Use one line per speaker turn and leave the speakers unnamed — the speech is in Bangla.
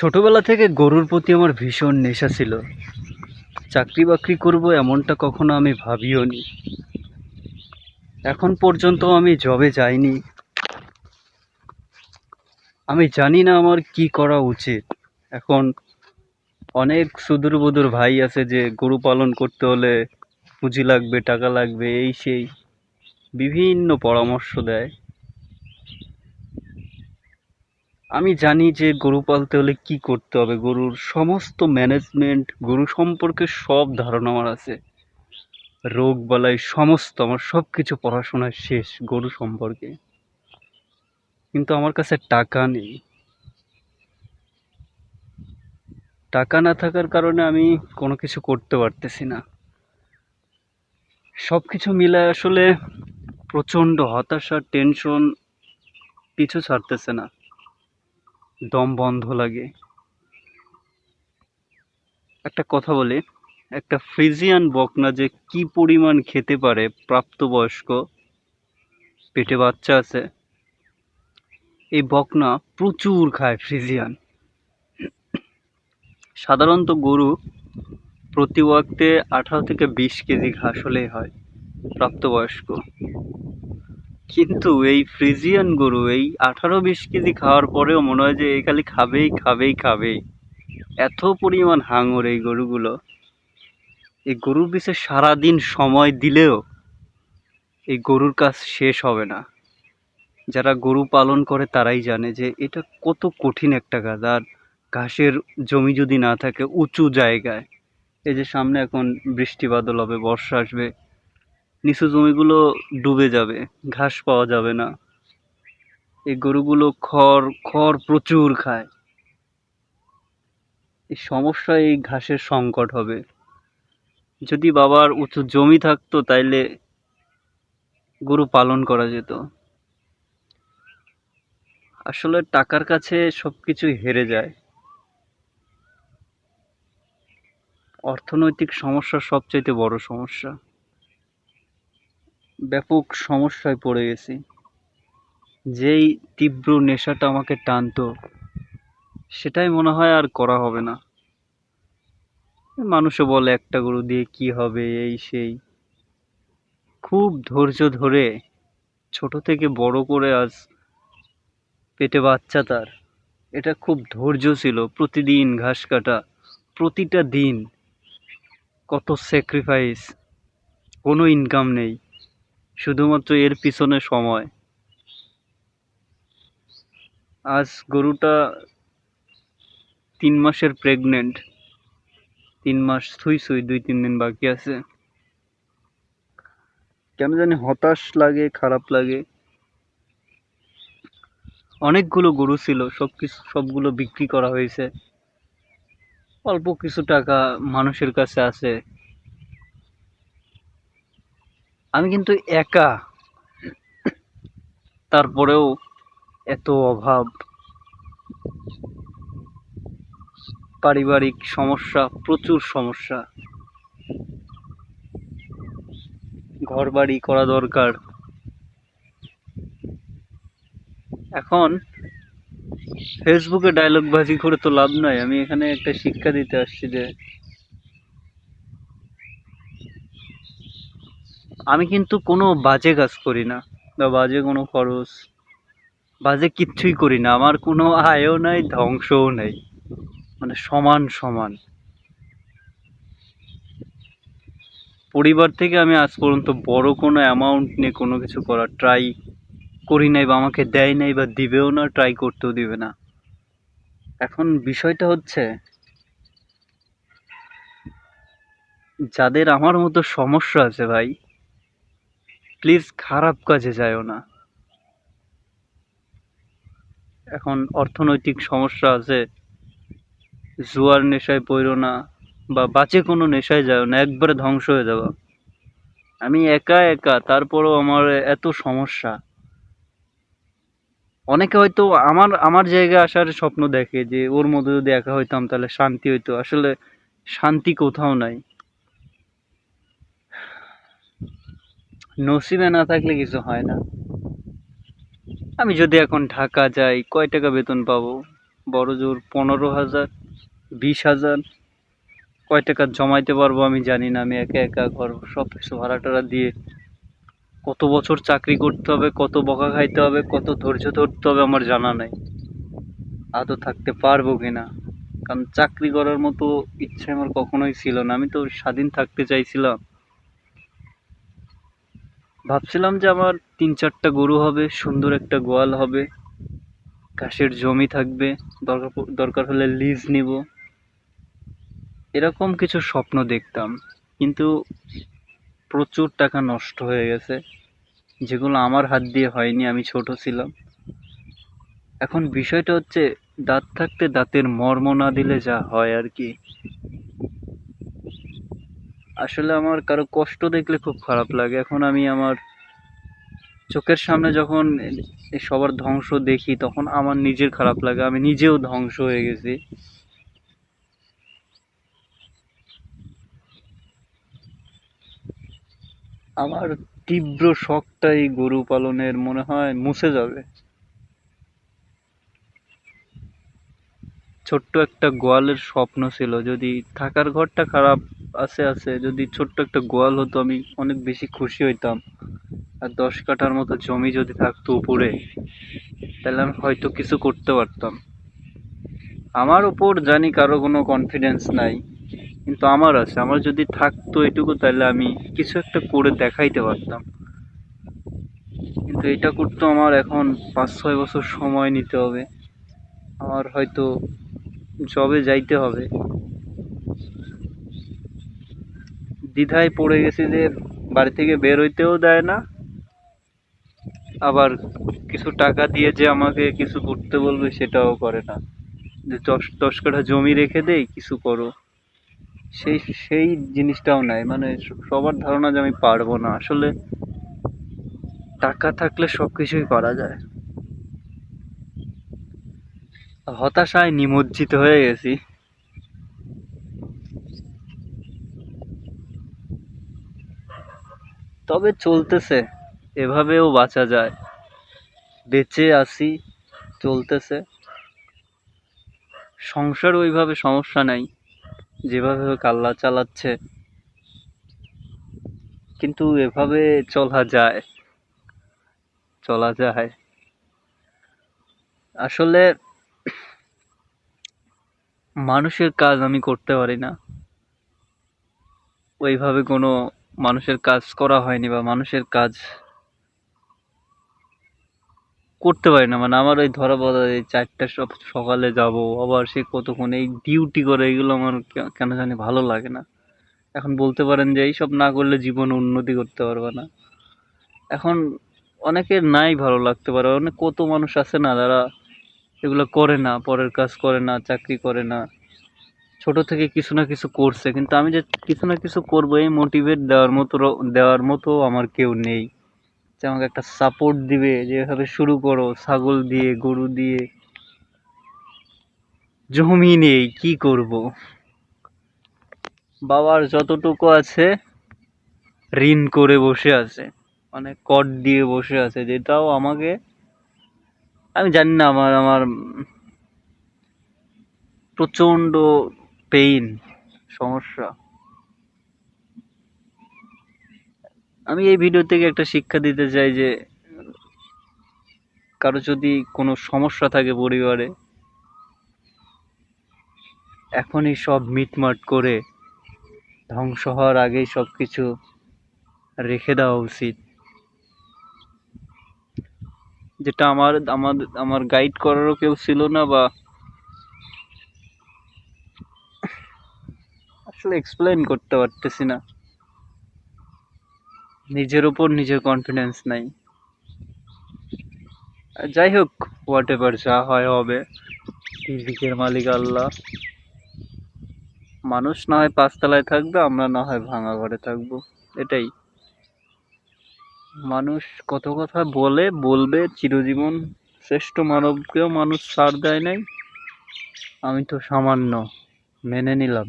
ছোটবেলা থেকে গরুর প্রতি আমার ভীষণ নেশা ছিল। চাকরি বাকরি করব এমনটা কখনো আমি ভাবিও নি। এখন পর্যন্ত আমি জবে যাইনি। আমি জানি না আমার কি করা উচিত। এখন অনেক সুদূর বুদূর ভাই আছে যে গরু পালন করতে হলে পুঁজি লাগবে, টাকা লাগবে, এই সেই বিভিন্ন পরামর্শ দেয়। আমি জানি যে গরু পালতে হলে কি করতে হবে, গরুর সমস্ত ম্যানেজমেন্ট, গরু সম্পর্কে সব ধারণা আমার আছে। রোগ বালাই সমস্ত আমার সবকিছু পড়াশোনা শেষ গরু সম্পর্কে। কিন্তু আমার কাছে টাকা নেই। টাকা না থাকার কারণে আমি কোনো কিছু করতে পারতেছি না। সবকিছু মিলায় আসলে প্রচন্ড হতাশা, টেনশন, পিছু ছাড়তেছে না। দম বন্ধ লাগে। একটা কথা বলি, একটা ফ্রিজিয়ান বকনা যে কি পরিমাণ খেতে পারে, প্রাপ্তবয়স্ক, পেটে বাচ্চা আছে, এই বকনা প্রচুর খায় ফ্রিজিয়ান। সাধারণত গরু প্রতি ওয়াক্তে 18 থেকে 20 কেজি ঘাস হলেই হয় প্রাপ্তবয়স্ক। কিন্তু এই ফ্রিজিয়ান গরু এই 18-20 কেজি খাওয়ার পরেও মনে হয় যে এই খালি খাবেই খাবেই খাবেই। এত পরিমাণ হাঙর এই গরুগুলো। এই গরুর পিছে সারাদিন সময় দিলেও এই গরুর কাজ শেষ হবে না। যারা গরু পালন করে তারাই জানে যে এটা কত কঠিন একটা কাজ। আর ঘাসের জমি যদি না থাকে উঁচু জায়গায়, এই যে সামনে এখন বৃষ্টি বাদল হবে, বর্ষা আসবে, নিচু জমিগুলো ডুবে যাবে, ঘাস পাওয়া যাবে না। এই গরুগুলো খড় খড় প্রচুর খায়। এই সমস্যা, এই ঘাসের সংকট হবে। যদি বাবার উঁচু জমি থাকতো তাইলে গরু পালন করা যেত। আসলে টাকার কাছে সবকিছুই হেরে যায়। অর্থনৈতিক সমস্যা সবচাইতে বড় সমস্যা। ব্যাপক সমস্যায় পড়ে গেছি। যেই তীব্র নেশাটা আমাকে টানতো, সেটাই মনে হয় আর করা হবে না। মানুষে বলে একটা গরু দিয়ে কি হবে, এই সেই। খুব ধৈর্য ধরে ছোট থেকে বড় করে আজ পেটে বাচ্চা তার, এটা খুব ধৈর্য ছিল। প্রতিদিন ঘাস কাটা, প্রতিটা দিন, কত স্যাক্রিফাইস। কোনো ইনকাম নেই, শুধুমাত্র এর পিছনে সময়। আজ গরুটা 3 মাসের প্রেগনেন্ট। 3 মাস ছুঁই ছুঁই, 2-3 দিন বাকি আছে। কেন জানি হতাশ লাগে, খারাপ লাগে। অনেকগুলো গরু ছিল, সবগুলো বিক্রি করা হয়েছে। অল্প কিছু টাকা মানুষের কাছে আছে। আমি কিন্তু একা, তারপরেও এত অভাব, পারিবারিক সমস্যা, প্রচুর সমস্যা। ঘর বাড়ি করা দরকার। এখন ফেসবুকে ডায়লগ বাজি করে তো লাভ নাই। আমি এখানে একটা শিক্ষা দিতে আসছি যে আমি কিন্তু কোনো বাজে কাজ করি না, বা বাজে কোনো খরচ, বাজে কিচ্ছুই করি না। আমার কোনো আয়ও নাই, ধ্বংসও নাই, মানে সমান সমান। পরিবার থেকে আমি আজ পর্যন্ত বড় কোনো অ্যামাউন্ট নিয়ে কোনো কিছু করার ট্রাই করি নাই, বা আমাকে দেয় নাই, বা দিবেও না, ট্রাই করতেও দিবে না। এখন বিষয়টা হচ্ছে, যাদের আমার মতো সমস্যা আছে ভাই, প্লিজ খারাপ কাজে যায়ও না। এখন অর্থনৈতিক সমস্যা আছে, জুয়ার নেশায় পড়ো না, বা বাজে কোনো নেশায় যাও না, একবারে ধ্বংস হয়ে যাবে। আমি একা একা, তারপরও আমার এত সমস্যা। অনেকে হয়তো আমার আমার জায়গায় আসার স্বপ্ন দেখে যে ওর মধ্যে যদি একা হইতাম তাহলে শান্তি হইতো। আসলে শান্তি কোথাও নাই। নসিবে না থাকলে কিছু হয় না। আমি যদি এখন ঢাকা যাই, কয় টাকা বেতন পাবো? বড় জোর 15,000, 20,000। কয় টাকা জমাইতে পারবো আমি জানি না। আমি একা একা ঘর সব কিছু ভাড়া টাড়া দিয়ে কত বছর চাকরি করতে হবে, কত বকা খাইতে হবে, কত ধৈর্য ধরতে হবে আমার জানা নাই। আদৌ থাকতে পারবো কিনা, কারণ চাকরি করার মতো ইচ্ছে আমার কখনোই ছিল না। আমি তো স্বাধীন থাকতে চাইছিলাম। ভাবছিলাম যে আমার 3-4টা গরু হবে, সুন্দর একটা গোয়াল হবে, ঘাসের জমি থাকবে, দরকার হলে লিজ নিব, এরকম কিছু স্বপ্ন দেখতাম। কিন্তু প্রচুর টাকা নষ্ট হয়ে গেছে, যেগুলো আমার হাত দিয়ে হয়নি, আমি ছোট ছিলাম। এখন বিষয়টা হচ্ছে, দাঁত থাকতে দাঁতের মর্ম না দিলে যা হয় আর কি। আসলে আমার কারো কষ্ট দেখলে খুব খারাপ লাগে। এখন আমি আমার চোখের সামনে যখন এই সবার ধ্বংস দেখি, তখন আমার নিজের খারাপ লাগে, আমি নিজেও ধ্বংস হয়ে গেছি। আমার তীব্র শখটাই গরু পালনের মনে হয় মুছে যাবে। ছোট্ট একটা গোয়ালের স্বপ্ন ছিল, যদি থাকার ঘরটা খারাপ আছে, যদি ছোট্ট একটা গোয়াল হতো আমি অনেক বেশি খুশি হইতাম। আর 10 কাঠার মতো জমি যদি থাকতো উপরে, তাহলে আমি হয়তো কিছু করতে পারতাম। আমার উপর জানি কারো কোনো কনফিডেন্স নাই, কিন্তু আমার আছে। আমার যদি থাকতো এটুকু, তাহলে আমি কিছু একটা করে দেখাইতে পারতাম। কিন্তু এটা করতে আমার এখন 5-6 বছর সময় নিতে হবে। আমার হয়তো জবে যাইতে হবে। দ্বিধায় পড়ে গেছি যে বাড়ি থেকে বের হইতেও দেয় না, আবার কিছু টাকা দিয়ে যে আমাকে কিছু করতে বলবে সেটাও করে না। যে 10 কাঠা জমি রেখে দেই, কিছু করো, সেই সেই জিনিসটাও নাই। মানে সবার ধারণা যে আমি পারবো না। আসলে টাকা থাকলে সবকিছুই করা যায়। হতাশায় নিমজ্জিত হয়ে গেছি। তবে চলতেছে, এভাবেও বাঁচা যায়। বেঁচে আছি, চলতেছে। সংসার ওইভাবে সমস্যা নাই, যেভাবে হোক আল্লাহ চালাচ্ছে। কিন্তু এভাবে চলা যায়, চলা যায়। আসলে মানুষের কাজ আমি করতে পারি না। ওইভাবে কোনো মানুষের কাজ করা হয়নি, বা মানুষের কাজ করতে পারি না। মানে আমার ওই ধরা বাঁধা, এই 4টা সকালে যাব, আবার সে কতক্ষণ এই ডিউটি করে, এগুলো আমার কেন জানি ভালো লাগে না। এখন বলতে পারেন যে এইসব না করলে জীবনে উন্নতি করতে পারবে না। এখন অনেকের নাই ভালো লাগতে পারে, অনেক কত মানুষ আছে না যারা এগুলো করে না, পরের কাজ করে না, চাকরি করে না, ছোট থেকে কিছু না কিছু করছে। কিন্তু আমি যে কিছু না কিছু করবো, এই মোটিভেট দেওয়ার মতো আমার কেউ নেই, যে আমাকে একটা সাপোর্ট দিবে যে এভাবে শুরু করো। ছাগল দিয়ে, গরু দিয়ে, জমি নেই, কি করব। বাবার যতটুকু আছে ঋণ করে বসে আছে, মানে কর দিয়ে বসে আছে, যেটাও আমাকে, আমি জানি না, আমার আমার প্রচন্ড পেইন, সমস্যা। আমি এই ভিডিও থেকে একটা শিক্ষা দিতে চাই যে কারো যদি কোনো সমস্যা থাকে পরিবারে, এখনই সব মিটমাট করে ধ্বংস হওয়ার আগেই সবকিছু রেখে দেওয়া উচিত। যেটা আমার আমার আমার গাইড করারও কেউ ছিল না, বা আসলে এক্সপ্লেইন করতে পারতেছি না। নিজের উপর নিজের কনফিডেন্স নাই। যাই হোক, হোয়াট এভার, যা হয় হবে। রিজিকের মালিক আল্লাহ। মানুষ না হয় 5 তলায় থাকবে, আমরা না হয় ভাঙা ঘরে থাকবো, এটাই। মানুষ কত কথা বলবে চিরজীবন। শ্রেষ্ঠ মানবকেও মানুষ ছাড় দেয় নাই, আমি তো সামান্য, মেনে নিলাম।